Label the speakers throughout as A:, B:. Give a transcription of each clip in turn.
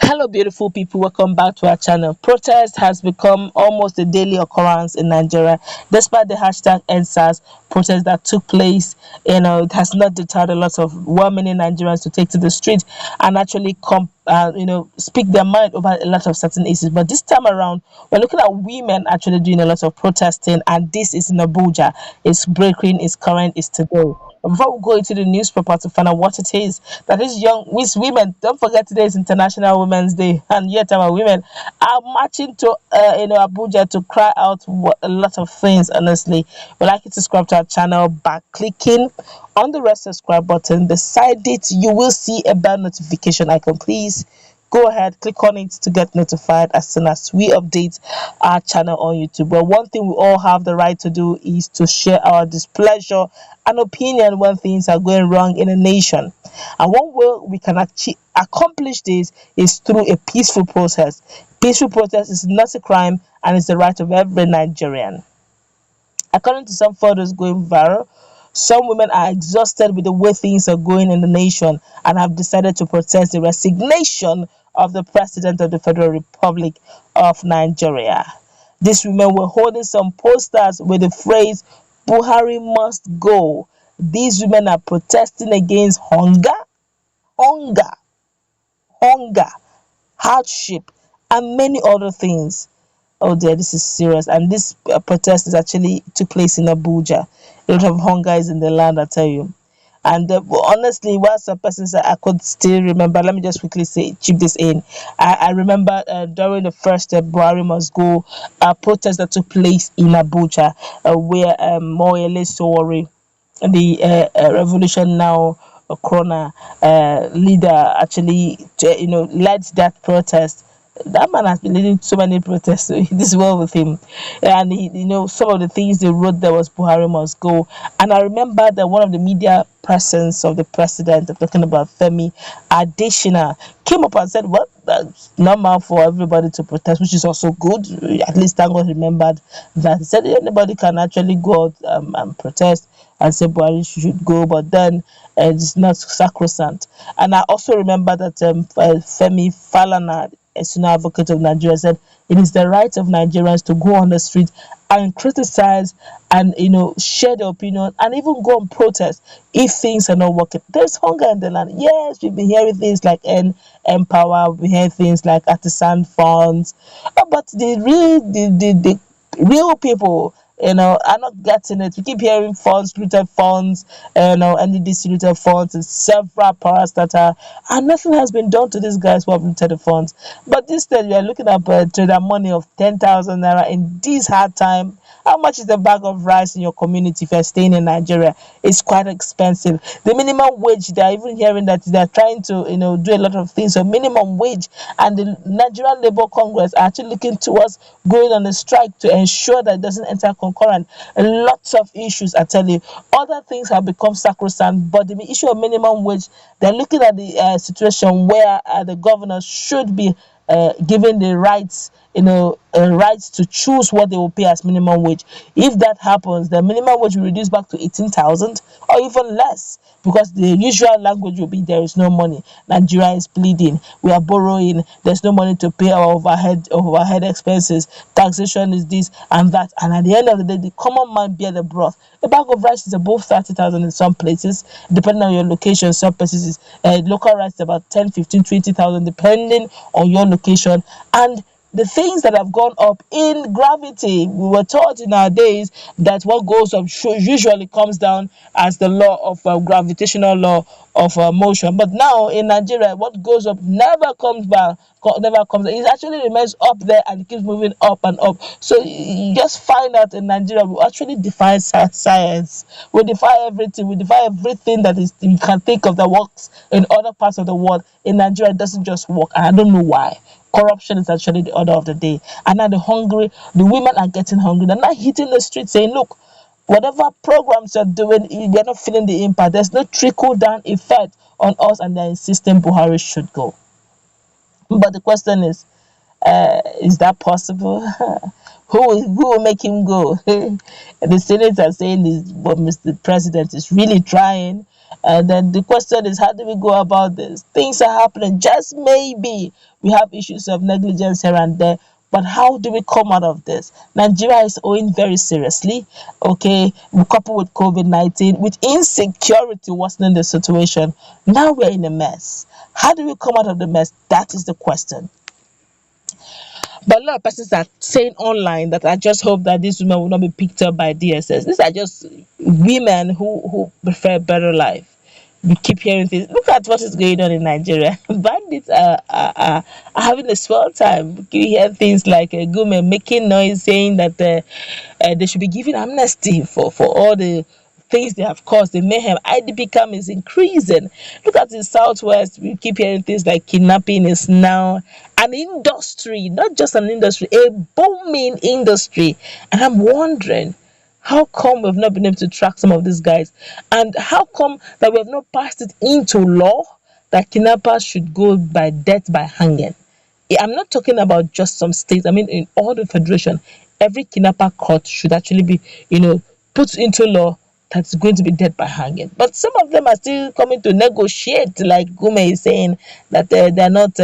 A: Hello, beautiful people. Welcome back to our channel. Protest has become almost a daily occurrence in Nigeria. Despite the hashtag NSAS protest that took place, it has not deterred a lot of well-meaning Nigerians to take to the street and actually speak their mind over a lot of certain issues. But this time around, we're looking at women actually doing a lot of protesting, and this is in Abuja. It's breaking, it's current, it's today. Before we go into the newspaper to find out what it is that is young with women, don't forget today is International Women's Day, and yet our women are marching to Abuja to cry out a lot of things. Honestly, we'd like you to subscribe to our channel by clicking on the red subscribe button. Beside it, you will see a bell notification icon. Please go ahead, click on it to get notified as soon as we update our channel on YouTube. But one thing we all have the right to do is to share our displeasure and opinion when things are going wrong in a nation. And one way we can actually accomplish this is through a peaceful process. Peaceful protest is not a crime and it's the right of every Nigerian. According to some photos going viral, some women are exhausted with the way things are going in the nation and have decided to protest the resignation of the President of the Federal Republic of Nigeria. These women were holding some posters with the phrase, Buhari must go. These women are protesting against hunger, hunger, hardship, and many other things. Oh dear, this is serious. And this protest is actually took place in Abuja. A lot of hunger is in the land, I tell you. And honestly, while some persons I could still remember, let me just quickly say, chip this in. I remember during the first Buhari must go protest that took place in Abuja, where Moyele Sowore, the Revolution Now Corona leader, actually, led that protest. That man has been leading so many protests. So this is well with him, and some of the things they wrote there was Buhari must go. And I remember that one of the media persons of the president, I'm talking about Femi Adesina, came up and said, "Well, that's normal for everybody to protest, which is also good." At least thank God remembered that. He said anybody can actually go out and protest and say Buhari should go, but then it's not sacrosanct. And I also remember that Femi Falana, a senior advocate of Nigeria, said it is the right of Nigerians to go on the street and criticize and share their opinion and even go and protest if things are not working. There's hunger in the land. Yes, we've been hearing things like Empower, we hear things like artisan funds, but the real people are not getting it. We keep hearing funds, looted funds, NDDC looted funds, and several parastatal, and nothing has been done to these guys who have looted the funds. But this time, we are looking at trader money of 10,000 naira in this hard time. How much is the bag of rice in your community if you're staying in Nigeria? It's quite expensive. The minimum wage, they're even hearing that they're trying to, do a lot of things. So minimum wage, and the Nigerian Labour Congress are actually looking towards going on a strike to ensure that it doesn't enter concurrent. Lots of issues, I tell you. Other things have become sacrosanct, but the issue of minimum wage, they're looking at the situation where the governor should be given the rights, rights to choose what they will pay as minimum wage. If that happens, the minimum wage will reduce back to 18,000 or even less, because the usual language will be there is no money. Nigeria is bleeding. We are borrowing. There's no money to pay our overhead expenses. Taxation is this and that. And at the end of the day, the common man bear the broth. A bag of rice is above 30,000 in some places, depending on your location. Some places is local rice is about 10, 15, 20,000, depending on your location. And the things that have gone up in gravity, we were taught in our days that what goes up usually comes down as the law of gravitational law of motion. But now in Nigeria, what goes up never comes back, never comes down. It actually remains up there and it keeps moving up and up. So you just find out in Nigeria, we actually defy science. We defy everything. We defy everything that is you can think of that works in other parts of the world. In Nigeria, it doesn't just work, and I don't know why. Corruption is actually the order of the day. And now the women are getting hungry. They're not hitting the street saying, look, whatever programs you're doing, you're not feeling the impact. There's no trickle down effect on us, and they're insisting Buhari should go. But the question is that possible? Who will make him go? The Senate are saying Mr. President is really trying. And then the question is, how do we go about this? Things are happening. Just maybe we have issues of negligence here and there, but how do we come out of this? Nigeria is owing very seriously. Okay, coupled with COVID-19, with insecurity worsening the situation. Now we're in a mess. How do we come out of the mess? That is the question. But a lot of persons are saying online that I just hope that these women will not be picked up by DSS. These are just women who prefer a better life. We keep hearing things. Look at what is going on in Nigeria. Bandits are having a swell time. You hear things like Gume making noise saying that they should be given amnesty for all the things they have caused, the mayhem. IDP camp is increasing. Look at the southwest. We keep hearing things like kidnapping is now an industry, not just an industry, a booming industry. And I'm wondering, how come we've not been able to track some of these guys? And how come that we have not passed it into law that kidnappers should go by death by hanging? I'm not talking about just some states. I mean, in all the federation, every kidnapper court should actually be, put into law that's going to be dead by hanging. But some of them are still coming to negotiate, like Gume is saying that they're not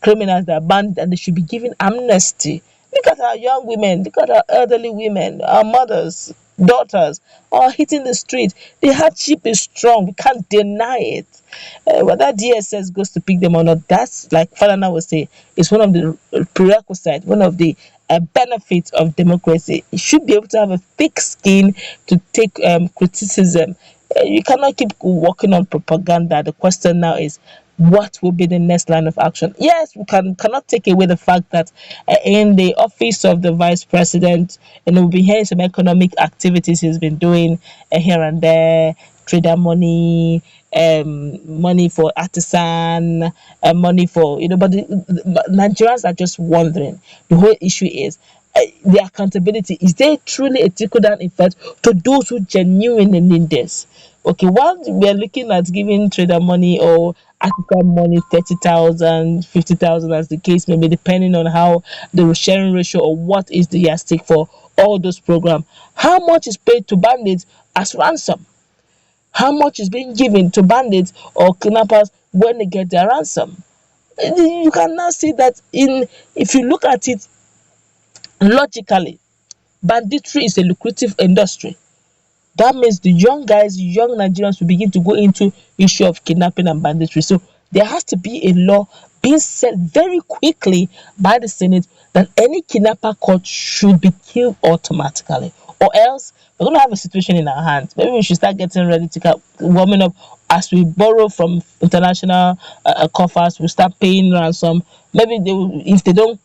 A: criminals, they're banned, and they should be given amnesty. Look at our young women, look at our elderly women, our mothers, daughters, all hitting the street. The hardship is strong. We can't deny it. Whether DSS goes to pick them or not, that's like Falana would say, is one of the prerequisites, one of the benefits of democracy. You should be able to have a thick skin to take criticism. You cannot keep working on propaganda. The question now is, what will be the next line of action? Yes, we cannot take away the fact that in the office of the vice president, we'll be hearing some economic activities he's been doing here and there, trader money, money for artisan, money for but Nigerians are just wondering. The whole issue is the accountability. Is there truly a trickle down effect to those who genuinely need this? Okay, while we are looking at giving trader money or African money, 30,000, 50,000, as the case may be, depending on how the sharing ratio or what is the yardstick for all those programs. How much is paid to bandits as ransom? How much is being given to bandits or kidnappers when they get their ransom? You can now see that if you look at it logically, banditry is a lucrative industry. That means the young guys, young Nigerians will begin to go into issue of kidnapping and banditry. So there has to be a law being set very quickly by the Senate that any kidnapper caught should be killed automatically. Or else we're going to have a situation in our hands. Maybe we should start getting ready to warming up as we borrow from international coffers. We start paying ransom. Maybe if they don't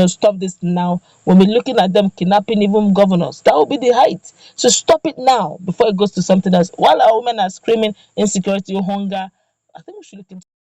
A: stop this now, when we're looking at them kidnapping even governors, that will be the height. So stop it now before it goes to something else. While our women are screaming insecurity, hunger, I think we should look into